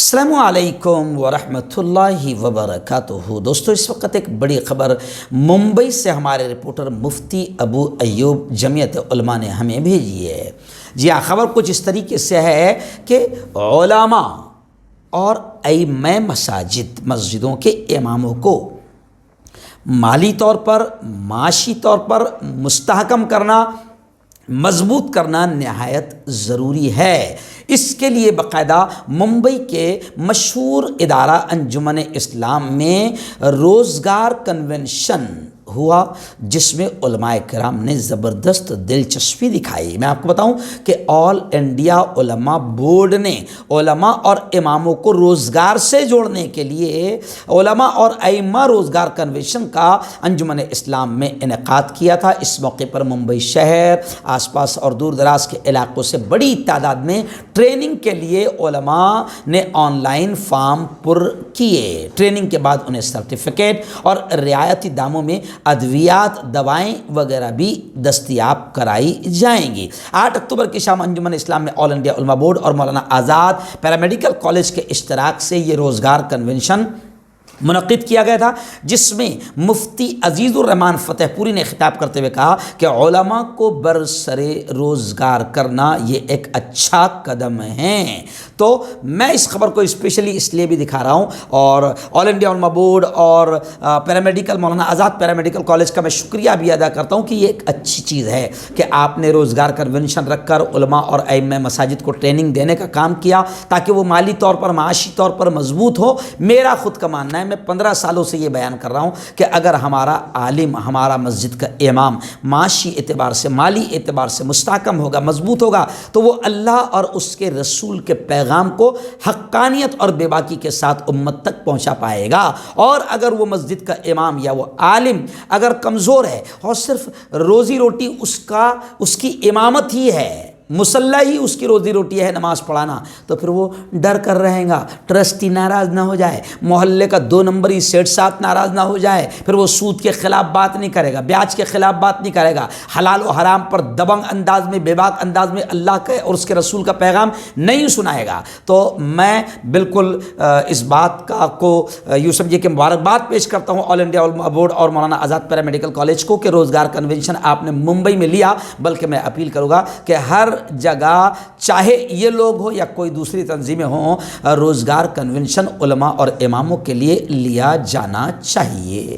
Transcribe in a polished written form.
السلام علیکم ورحمۃ اللہ وبرکاتہ۔ دوستو، اس وقت ایک بڑی خبر ممبئی سے ہمارے رپورٹر مفتی ابو ایوب جمعیت علماء نے ہمیں بھیجی ہے۔ جی ہاں، خبر کچھ اس طریقے سے ہے کہ علماء اور ائمہ مسجدوں کے اماموں کو مالی طور پر، معاشی طور پر مستحکم کرنا، مضبوط کرنا نہایت ضروری ہے۔ اس کے لیے باقاعدہ ممبئی کے مشہور ادارہ انجمن اسلام میں روزگار کنونشن ہوا، جس میں علماء کرام نے زبردست دلچسپی دکھائی۔ میں آپ کو بتاؤں کہ آل انڈیا علماء بورڈ نے علماء اور اماموں کو روزگار سے جوڑنے کے لیے علماء اور ائمہ روزگار کنونشن کا انجمن اسلام میں انعقاد کیا تھا۔ اس موقع پر ممبئی شہر، آس پاس اور دور دراز کے علاقوں سے بڑی تعداد میں ٹریننگ کے لیے علماء نے آن لائن فارم پر کیے۔ ٹریننگ کے بعد انہیں سرٹیفکیٹ اور رعایتی داموں میں ادویات، دوائیں وغیرہ بھی دستیاب کرائی جائیں گی۔ 8 اکتوبر کی شام انجمن اسلام میں آل انڈیا علماء بورڈ اور مولانا آزاد پیرامیڈیکل کالج کے اشتراک سے یہ روزگار کنونشن منعقد کیا گیا تھا، جس میں مفتی عزیز الرحمان فتح پوری نے خطاب کرتے ہوئے کہا کہ علماء کو برسرے روزگار کرنا یہ ایک اچھا قدم ہے۔ تو میں اس خبر کو اسپیشلی اس لیے بھی دکھا رہا ہوں، اور آل انڈیا علماء بورڈ اور paramedical Maulana Azad paramedical college کا میں شکریہ بھی ادا کرتا ہوں کہ یہ ایک اچھی چیز ہے کہ آپ نے روزگار کنونشن رکھ کر علماء اور ائمہ مساجد کو ٹریننگ دینے کا کام کیا تاکہ وہ مالی طور پر، معاشی طور پر مضبوط ہو۔ میرا خود کا ماننا ہے، میں 15 سالوں سے یہ بیان کر رہا ہوں کہ اگر ہمارا عالم، ہمارا مسجد کا امام معاشی اعتبار سے، مالی اعتبار سے مستحکم ہوگا، مضبوط ہوگا، تو وہ اللہ اور اس کے رسول کے پیغام کو حقانیت اور بے باکی کے ساتھ امت تک پہنچا پائے گا۔ اور اگر وہ مسجد کا امام یا وہ عالم اگر کمزور ہے اور صرف روزی روٹی اس کی امامت ہی ہے، مصلی ہی اس کی روزی روٹی ہے، نماز پڑھانا، تو پھر وہ ڈر کر رہے گا، ٹرسٹی ناراض نہ ہو جائے، محلے کا 2 نمبری سیٹ ساتھ ناراض نہ ہو جائے، پھر وہ سود کے خلاف بات نہیں کرے گا، بیاج کے خلاف بات نہیں کرے گا، حلال و حرام پر دبنگ انداز میں، بے باک انداز میں اللہ کے اور اس کے رسول کا پیغام نہیں سنائے گا۔ تو میں بالکل اس بات کو یوں سمجھے کہ مبارکباد پیش کرتا ہوں آل انڈیا علماء بورڈ اور مولانا آزاد پیرامیڈیکل کالج کو کہ روزگار کنونشن آپ نے ممبئی میں لیا، بلکہ میں اپیل کروں گا کہ ہر جگہ، چاہے یہ لوگ ہو یا کوئی دوسری تنظیمیں ہوں، روزگار کنونشن علماء اور اماموں کے لیے لیا جانا چاہیے۔